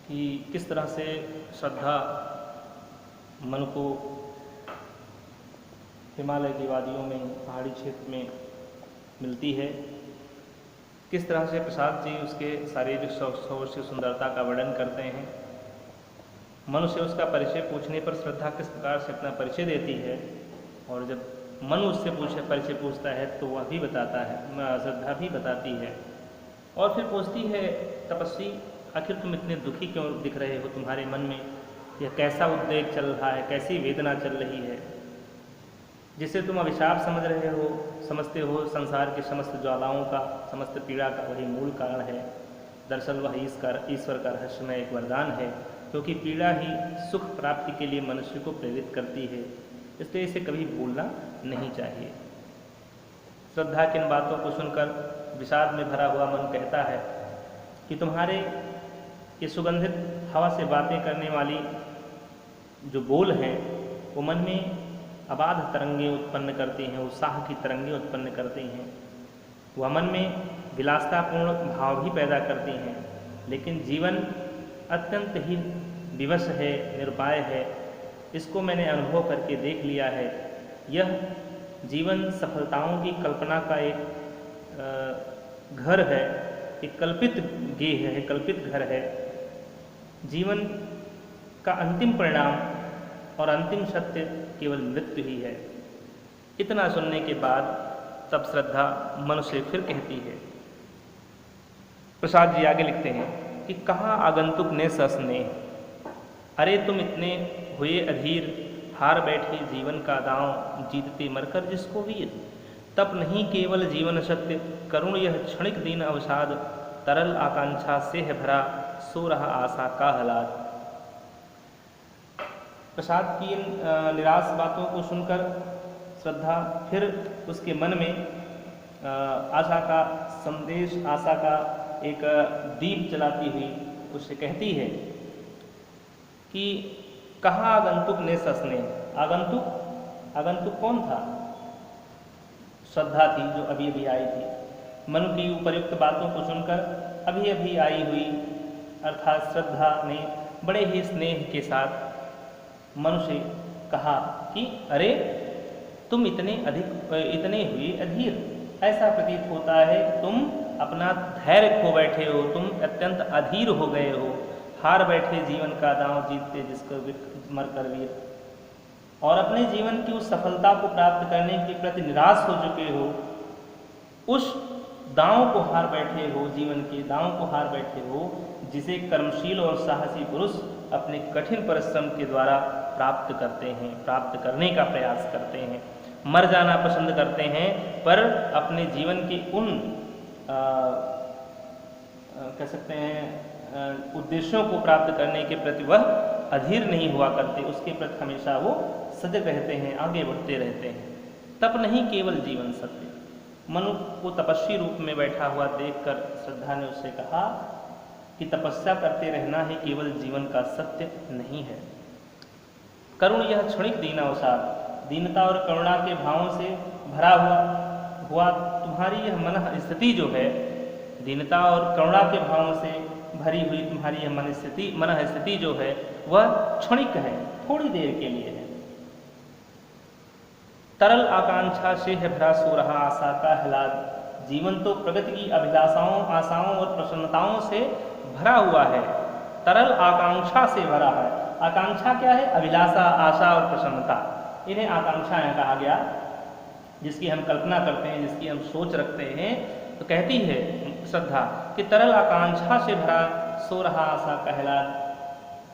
कि किस तरह से श्रद्धा मन को हिमालय की वादियों में, पहाड़ी क्षेत्र में मिलती है। किस तरह से प्रसाद जी उसके शारीरिक सौष्ठव सुंदरता का वर्णन करते हैं। मनुष्य उसका परिचय पूछने पर श्रद्धा किस प्रकार से अपना परिचय देती है, और जब मन उससे परिचय पूछता है तो वह भी बताता है, श्रद्धा भी बताती है। और फिर पूछती है, तपस्वी आखिर तुम इतने दुखी क्यों दिख रहे हो, तुम्हारे मन में यह कैसा उद्वेग चल रहा है, कैसी वेदना चल रही है, जिसे तुम अभिशाप समझते हो संसार की समस्त ज्वालाओं का, समस्त पीड़ा का वही मूल कारण है। दरअसल वह ईश्वर का रहस्यमय एक वरदान है, क्योंकि पीड़ा ही सुख प्राप्ति के लिए मनुष्य को प्रेरित करती है, इसलिए इसे कभी भूलना नहीं चाहिए। श्रद्धा की इन बातों को सुनकर विषाद में भरा हुआ मन कहता है कि तुम्हारे ये सुगंधित हवा से बातें करने वाली जो बोल हैं वो मन में अबाध तरंगें उत्पन्न करती हैं, उत्साह की तरंगें उत्पन्न करती हैं, वह मन में विलासतापूर्ण भाव भी पैदा करती हैं। लेकिन जीवन अत्यंत ही विवश है, निरुपाय है, इसको मैंने अनुभव करके देख लिया है। यह जीवन सफलताओं की कल्पना का एक घर है, एक कल्पित गेह है, कल्पित घर है। जीवन का अंतिम परिणाम और अंतिम सत्य केवल मृत्यु ही है। इतना सुनने के बाद तब श्रद्धा मन से फिर कहती है। प्रसाद जी आगे लिखते हैं कि कहाँ आगंतुक ने सस्नेह, अरे तुम इतने हुए अधीर, हार बैठे जीवन का दांव, जीतते मरकर जिसको वीर। तप नहीं केवल जीवन सत्य, करुण यह क्षणिक दीन अवसाद, तरल आकांक्षा से है भरा, सो रहा आशा का हलाद। प्रसाद की इन निराश बातों को सुनकर श्रद्धा फिर उसके मन में आशा का संदेश, आशा का एक दीप जलाती हुई उससे कहती है कि कहाँ आगंतुक ने ससने। आगंतुक कौन था? श्रद्धा थी, जो अभी अभी आई थी। मन की उपयुक्त बातों को सुनकर अभी अभी आई हुई, अर्थात श्रद्धा ने बड़े ही स्नेह के साथ मन से कहा कि अरे तुम इतने हुए अधीर, ऐसा प्रतीत होता है तुम अपना धैर्य खो बैठे हो, तुम अत्यंत अधीर हो गए हो, हार बैठे जीवन का दांव, जीतते जिसको मरकर वीर, और अपने जीवन की उस सफलता को प्राप्त करने के प्रति निराश हो चुके हो, उस दांव को हार बैठे हो, जीवन के दांव को हार बैठे हो, जिसे कर्मशील और साहसी पुरुष अपने कठिन परिश्रम के द्वारा प्राप्त करते हैं, प्राप्त करने का प्रयास करते हैं, मर जाना पसंद करते हैं, पर अपने जीवन के उन कह सकते हैं उद्देश्यों को प्राप्त करने के प्रति वह अधीर नहीं हुआ करते, उसके प्रति हमेशा वो सजग रहते हैं, आगे बढ़ते रहते हैं। तप नहीं केवल जीवन सत्य। मनु को तपस्वी रूप में बैठा हुआ देखकर श्रद्धा ने उससे कहा कि तपस्या करते रहना ही केवल जीवन का सत्य नहीं है। करुण यह क्षणिक दीनावसाद, दीनता और करुणा के भावों से भरा हुआ तुम्हारी यह मन स्थिति जो है, दीनता और करुणा के भावों से भरी हुई तुम्हारी यह मन स्थिति जो है वह क्षणिक है, थोड़ी देर के लिए है। तरल आकांक्षा से है भरा सो रहा आशा का हलाद, जीवन तो प्रगति की अभिलाषाओं, आशाओं और प्रसन्नताओं से भरा हुआ है, तरल आकांक्षा से भरा है। आकांक्षा क्या है? अभिलाषा, आशा और प्रसन्नता, इन्हें आकांक्षाएं कहा गया, जिसकी हम कल्पना करते हैं, जिसकी हम सोच रखते हैं। तो कहती है श्रद्धा कि तरल आकांक्षा से भरा सो रहा आशा का हलाद,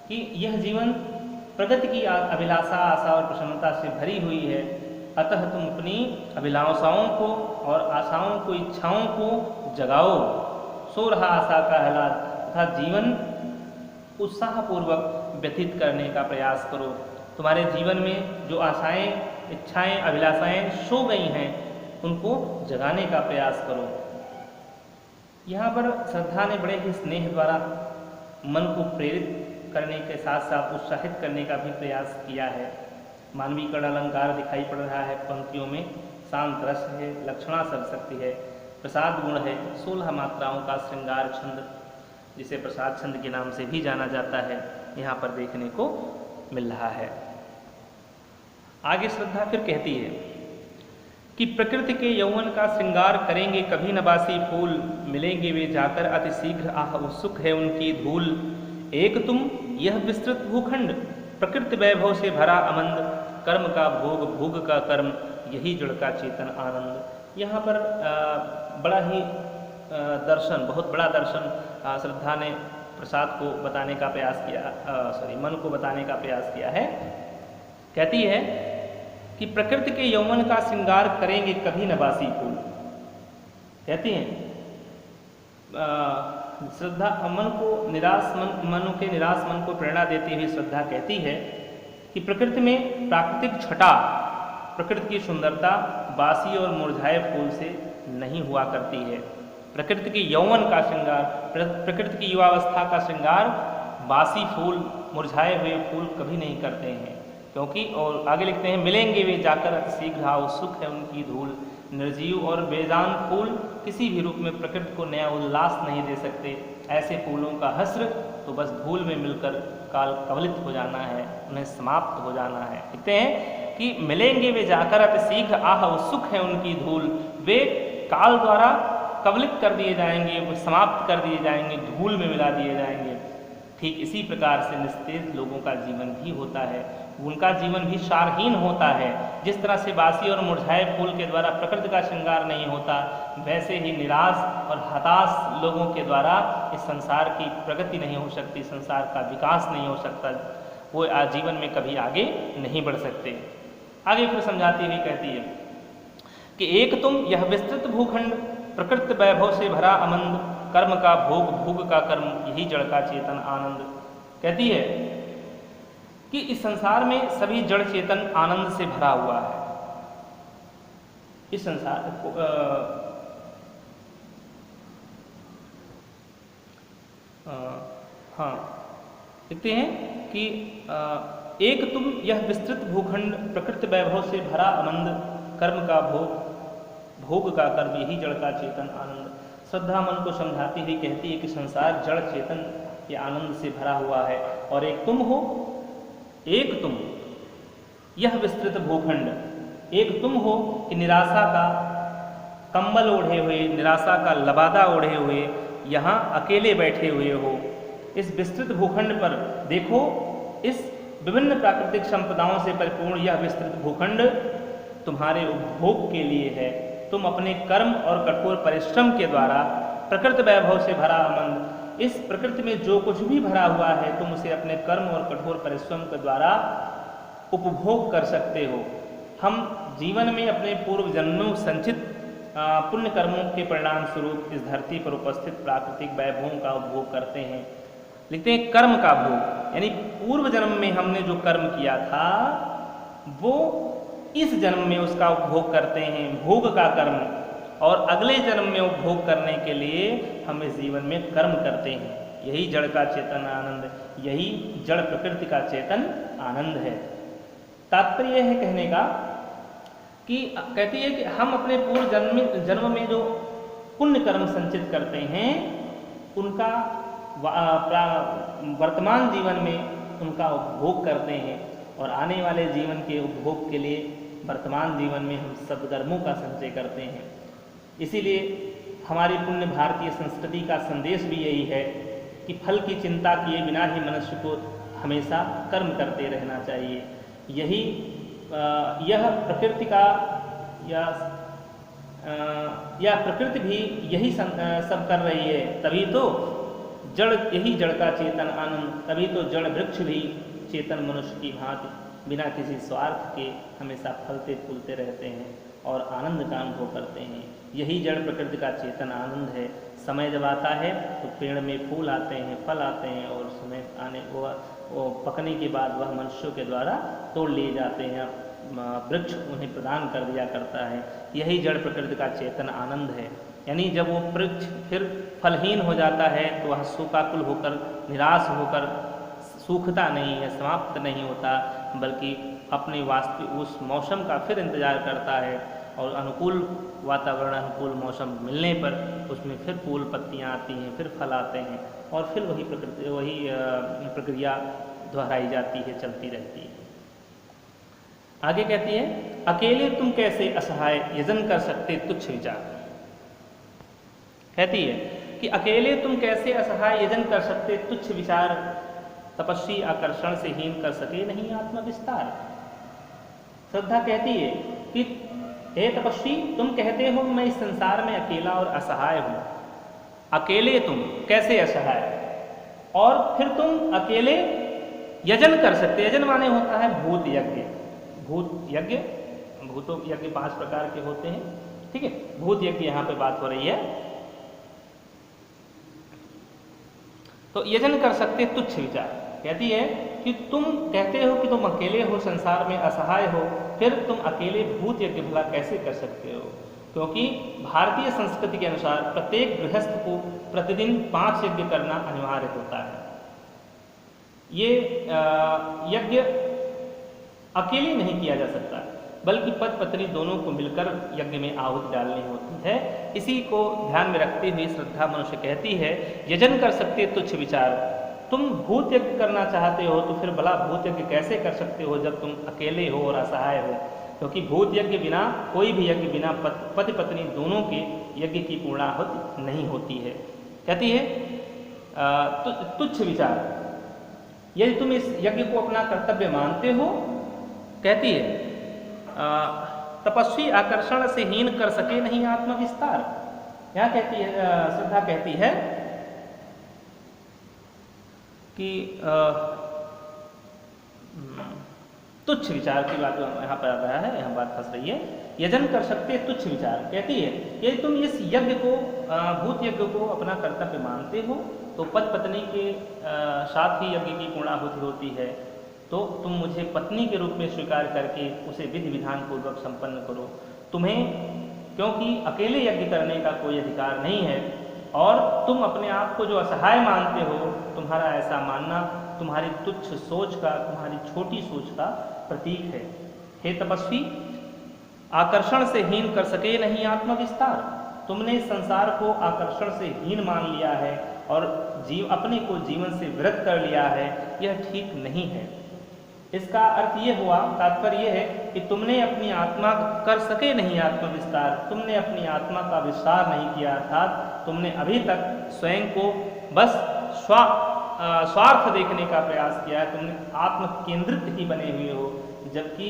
कि यह जीवन प्रगति की अभिलाषा, आशा और प्रसन्नता से भरी हुई है, अतः तुम अपनी अभिलाषाओं को और आशाओं को, इच्छाओं को जगाओ। सो रहा आशा का हलाद, तथा जीवन उत्साहपूर्वक व्यतीत करने का प्रयास करो। तुम्हारे जीवन में जो आशाएं, इच्छाएं, अभिलाषाएं सो गई हैं, उनको जगाने का प्रयास करो। यहाँ पर श्रद्धा ने बड़े ही स्नेह द्वारा मन को प्रेरित करने के साथ साथ उत्साहित करने का भी प्रयास किया है। मानवीकरण अलंकार दिखाई पड़ रहा है पंक्तियों में, शांत रस है, लक्षणा सरस्वती है, प्रसाद गुण है, 16 मात्राओं का श्रृंगार छंद जिसे प्रसाद छंद के नाम से भी जाना जाता है, यहाँ पर देखने को मिल रहा है। आगे श्रद्धा फिर कहती है कि प्रकृति के यौवन का श्रृंगार करेंगे कभी नबासी फूल, मिलेंगे वे जाकर अति शीघ्र आह उत्सुक है उनकी धूल। एक तुम यह विस्तृत भूखंड, प्रकृति वैभव से भरा अमंद, कर्म का भोग भोग का कर्म, यही जड़ का चेतन आनंद। यहाँ पर बड़ा ही दर्शन, बहुत बड़ा दर्शन श्रद्धा ने प्रसाद को बताने का प्रयास किया, मन को बताने का प्रयास किया है। कहती है कि प्रकृति के यौवन का श्रृंगार करेंगे कभी नबासी फूल। कहती हैं श्रद्धा मन को मनु के निराश मन को प्रेरणा देती हुई श्रद्धा कहती है कि प्रकृति में प्राकृतिक छटा, प्रकृति की सुंदरता बासी और मुरझाए फूल से नहीं हुआ करती है। प्रकृति के यौवन का श्रृंगार, प्रकृति की युवावस्था का श्रृंगार बासी फूल, मुरझाए हुए फूल कभी नहीं करते हैं, क्योंकि और आगे लिखते हैं मिलेंगे वे जाकर अति शीघ्र उत्सुक है उनकी धूल। निर्जीव और बेजान फूल किसी भी रूप में प्रकृति को नया उल्लास नहीं दे सकते। ऐसे फूलों का हस्र तो बस धूल में मिलकर काल कवलित हो जाना है, उन्हें समाप्त हो जाना है। लिखते हैं कि मिलेंगे वे जाकर अति शीघ्र आह उत्सुक है उनकी धूल, वे काल द्वारा कवलित कर दिए जाएंगे, वो समाप्त कर दिए जाएंगे, धूल में मिला दिए जाएंगे। ठीक इसी प्रकार से निस्तेज लोगों का जीवन भी होता है, उनका जीवन भी सारहीन होता है। जिस तरह से बासी और मुरझाए फूल के द्वारा प्रकृति का श्रृंगार नहीं होता, वैसे ही निराश और हताश लोगों के द्वारा इस संसार की प्रगति नहीं हो सकती, संसार का विकास नहीं हो सकता, वो जीवन में कभी आगे नहीं बढ़ सकते। आगे फिर समझाती हुई कहती है कि एक तुम यह विस्तृत भूखंड, प्रकृति वैभव से भरा अमंद, कर्म का भोग भोग का कर्म, यही जड़ का चेतन आनंद। कहती है कि इस संसार में सभी जड़ चेतन आनंद से भरा हुआ है। इस संसार लिखते हैं कि एक तुम यह विस्तृत भूखंड, प्रकृति वैभव से भरा आनंद, कर्म का भोग भोग का कर्म, यही जड़ का चेतन आनंद। श्रद्धा मन को समझाती हुई कहती है कि संसार जड़ चेतन के आनंद से भरा हुआ है, और एक तुम हो, एक तुम यह विस्तृत भूखंड, एक तुम हो कि निराशा का कंबल ओढ़े हुए, निराशा का लबादा ओढ़े हुए यहाँ अकेले बैठे हुए हो। इस विस्तृत भूखंड पर देखो, इस विभिन्न प्राकृतिक संपदाओं से परिपूर्ण यह विस्तृत भूखंड तुम्हारे उपभोग के लिए है। तुम अपने कर्म और कठोर परिश्रम के द्वारा प्रकृति वैभव से भरा आनंद, इस प्रकृति में जो कुछ भी भरा हुआ है तुम उसे अपने कर्म और कठोर परिश्रम के द्वारा उपभोग कर सकते हो। हम जीवन में अपने पूर्व जन्मों संचित पुण्य कर्मों के परिणाम स्वरूप इस धरती पर उपस्थित प्राकृतिक वैभवों का उपभोग करते हैं। लिखते हैं कर्म का भोग, यानी पूर्व जन्म में हमने जो कर्म किया था वो इस जन्म में उसका उपभोग करते हैं, भोग का कर्म, और अगले जन्म में उपभोग करने के लिए हम इस जीवन में कर्म करते हैं। यही जड़ का चेतन आनंद, यही जड़ प्रकृति का चेतन आनंद है। तात्पर्य है कहने का कि कहती है कि हम अपने पूर्व जन्म में जो पुण्य कर्म संचित करते हैं उनका वर्तमान जीवन में उनका उपभोग करते हैं, और आने वाले जीवन के उपभोग के लिए वर्तमान जीवन में हम सद्कर्मों का संचय करते हैं। इसीलिए हमारी पुण्य भारतीय संस्कृति का संदेश भी यही है कि फल की चिंता किए बिना ही मनुष्य को हमेशा कर्म करते रहना चाहिए। यही यह प्रकृति का या प्रकृति भी यही सब कर रही है, तभी तो जड़, यही जड़ का चेतन आनंद, तभी तो जड़ वृक्ष भी चेतन मनुष्य की भांति बिना किसी स्वार्थ के हमेशा फलते फूलते रहते हैं और आनंद का अनुभव करते हैं। यही जड़ प्रकृति का चेतन आनंद है। समय जब आता है तो पेड़ में फूल आते हैं, फल आते हैं, और समय आने वो पकने के बाद वह मनुष्यों के द्वारा तोड़ लिए जाते हैं, वृक्ष उन्हें प्रदान कर दिया करता है। यही जड़ प्रकृति का चेतन आनंद है। यानी जब वो वृक्ष फिर फलहीन हो जाता है तो वह शोकाकुल होकर, निराश होकर सूखता नहीं है, समाप्त नहीं होता, बल्कि अपने वास्तविक उस मौसम का फिर इंतजार करता है और अनुकूल वातावरण, अनुकूल मौसम मिलने पर उसमें फिर फूल पत्तियाँ आती हैं, फिर फल आते हैं और फिर वही प्रक्रिया दोहराई जाती है, चलती रहती है। आगे कहती है, अकेले तुम कैसे असहाय यजन कर सकते तुच्छ विचार। कहती है कि अकेले तुम कैसे असहाय यजन कर सकते तुच्छ विचार, तपस्वी आकर्षण से हीन कर सके नहीं आत्मविस्तार। श्रद्धा कहती है कि हे तपस्वी, तुम कहते हो मैं इस संसार में अकेला और असहाय हूं। अकेले तुम कैसे असहाय, और फिर तुम अकेले यजन कर सकते। यजन माने होता है भूत यज्ञ। भूत यज्ञ, भूतों यज्ञ 5 प्रकार के होते हैं, ठीक है। भूत यज्ञ यहाँ पे बात हो रही है। तो यजन कर सकते तुच्छ विचार। कहती है कि तुम कहते हो कि तुम अकेले हो, संसार में असहाय हो, फिर तुम अकेले भूत यज्ञ भला कैसे कर सकते हो? क्योंकि भारतीय संस्कृति के अनुसार प्रत्येक गृहस्थ को प्रतिदिन 5 यज्ञ करना अनिवार्य होता है। ये यज्ञ अकेले नहीं किया जा सकता, बल्कि पति पत्नी दोनों को मिलकर यज्ञ में आहुति डालनी होती है। इसी को ध्यान में रखते हुए श्रद्धा मनुष्य कहती है, यजन कर सकते तुच्छ विचार। तुम भूत यज्ञ करना चाहते हो तो फिर भला भूत यज्ञ कैसे कर सकते हो जब तुम अकेले हो और असहाय हो? क्योंकि भूत यज्ञ बिना, कोई भी यज्ञ बिना पति पत्नी दोनों के यज्ञ की पूर्णाहुति नहीं होती है। कहती है तुच्छ विचार, यदि तुम इस यज्ञ को अपना कर्तव्य मानते हो, कहती है तपस्वी आकर्षण से हीन कर सके नहीं आत्मविस्तार। यहाँ कहती है, श्रद्धा कहती है कि तुच्छ विचार की बात यहाँ पर आ रहा है, यहाँ बात फंस रही है। यजन कर सकते तुच्छ विचार। कहती है यदि तुम इस यज्ञ को, भूत यज्ञ को अपना कर्तव्य मानते हो, तो पति पत्नी के साथ ही यज्ञ की पूर्णाहुति होती है, तो तुम मुझे पत्नी के रूप में स्वीकार करके उसे विधि विधान पूर्वक संपन्न करो। तुम्हें क्योंकि अकेले यज्ञ करने का कोई अधिकार नहीं है, और तुम अपने आप को जो असहाय मानते हो, तुम्हारा ऐसा मानना तुम्हारी तुच्छ सोच का, तुम्हारी छोटी सोच का प्रतीक है। हे तपस्वी, आकर्षण से हीन कर सके नहीं आत्मविस्तार। तुमने इस संसार को आकर्षण से हीन मान लिया है और अपने को जीवन से विरत कर लिया है, यह ठीक नहीं है। इसका अर्थ ये हुआ, तात्पर्य यह है कि तुमने अपनी आत्मा कर सके नहीं आत्मविस्तार, तुमने अपनी आत्मा का विस्तार नहीं किया, अर्थात तुमने अभी तक स्वयं को बस स्वार्थ देखने का प्रयास किया है, तुमने आत्म केंद्रित ही बने हुए हो, जबकि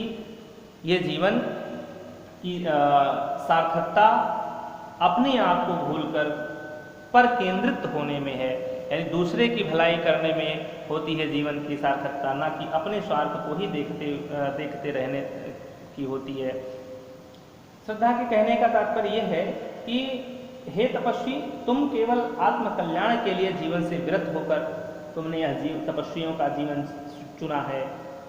ये जीवन की सार्थकता अपने आप को भूलकर पर केंद्रित होने में है, यानी दूसरे की भलाई करने में होती है जीवन की सार्थकता, ना कि अपने स्वार्थ को ही देखते रहने की होती है। श्रद्धा के कहने का तात्पर्य यह है कि हे तपस्वी, तुम केवल आत्मकल्याण के लिए जीवन से विरत होकर तुमने यह तपस्वियों का जीवन चुना है,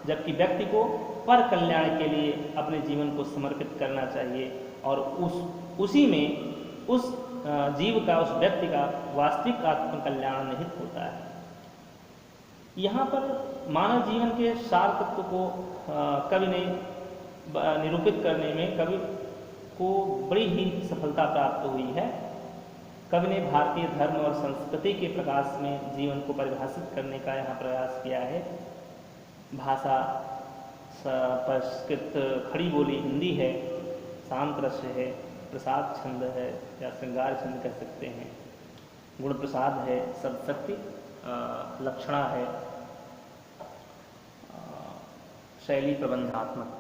जबकि व्यक्ति को पर कल्याण के लिए अपने जीवन को समर्पित करना चाहिए, और उसी में उस जीव का, उस व्यक्ति का वास्तविक आत्मकल्याण निहित होता है। यहाँ पर मानव जीवन के सार तत्व को कवि ने निरूपित करने में कवि को बड़ी ही सफलता प्राप्त हुई है। कवि ने भारतीय धर्म और संस्कृति के प्रकाश में जीवन को परिभाषित करने का यहाँ प्रयास किया है। भाषा संस्कृत, खड़ी बोली हिंदी है, शांत रस है, प्रसाद छंद है या श्रृंगार छंद कह सकते हैं, गुण प्रसाद है, सदशक्ति लक्षणा है, शैली प्रबंधात्मक